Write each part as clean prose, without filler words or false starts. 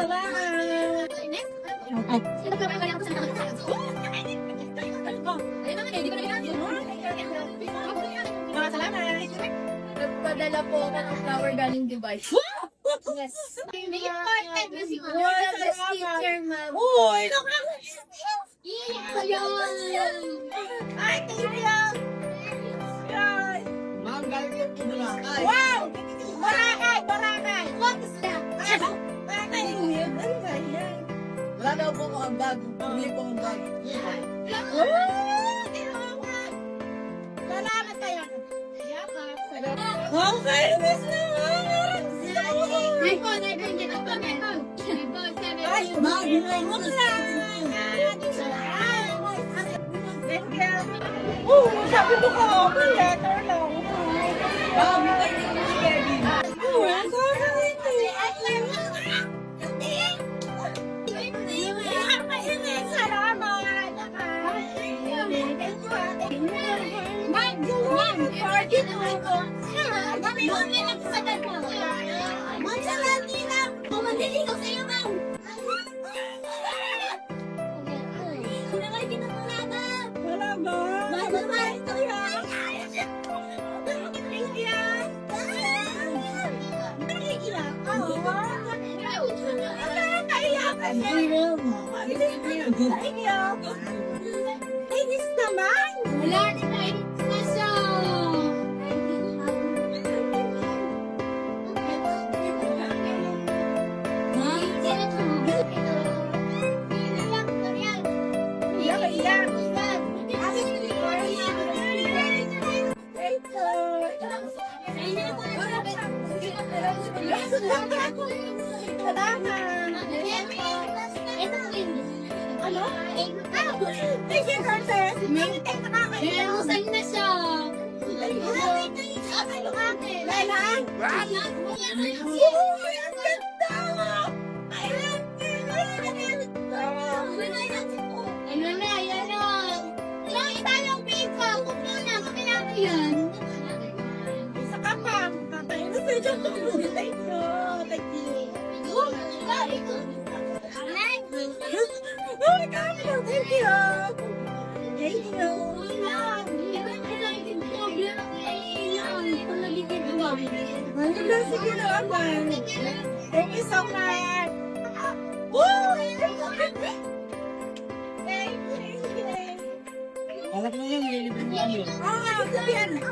salamat. Ay, Mga salamat. Nagpadala po ako ng flower galing Dubai. Yes. May important na si Ma'am. Wow, The best salamat. teacher, Ma'am. Uy, Ayun. ay, thank you. Ay. ma'am, galing yung Boracay. Wow! Boracay, Boracay. What is that? Boracay, yun. Ano ba yan? Wala daw po ko ang bag. Bumili po ang bag. Salamat kayo. Yakas. Okay, miss naman. May phone, may phone, may phone, may phone. May phone, Ay, Ma'am, binay mo na sa Thank you. Oh, sabi mo ka, okay, letter lang. Ma'am, binay mo na si Kevin. Wala ba? Inis naman! Wala din na na siya. Iyak, iyak. Ano? Thank you, Curtis. Thank you na kayo. Inuusan na siya. Lela? Uy, ang ganda! I love you! Ano na, yan na. Yung itanong pizza, kung muna, kailangan yan. Isa ka pa. Kakain na sa'yo dyan. Thank you. Thank you. Oh my God! Thank you. Thank you. Ano na, sige naman. Thank you so much. Woo! Thank you. Anak mo yung nililibre mo kami. Ah, sabihan. Lagi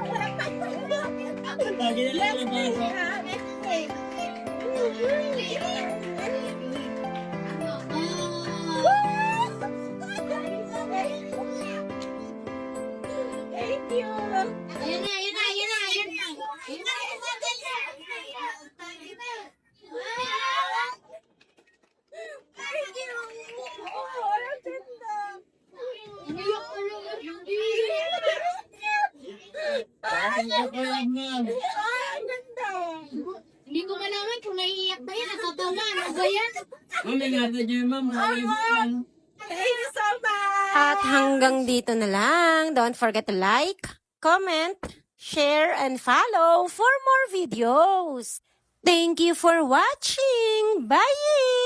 na lang yung basa. Thank you. Ayan na, ayan na, ayan na, ayan na. Thank you. Oh, ang ganda. Ano ko lang, ma'am. Ah, ang ganda. Hindi ko malaman kung naiiyak ba yan, natatawa, ano ba yan? Ma'am, ingatan niyo yun, ma'am. Thank you so much. At hanggang dito na lang. Don't forget to like, comment, share, and follow for more videos. Thank you for watching. Bye!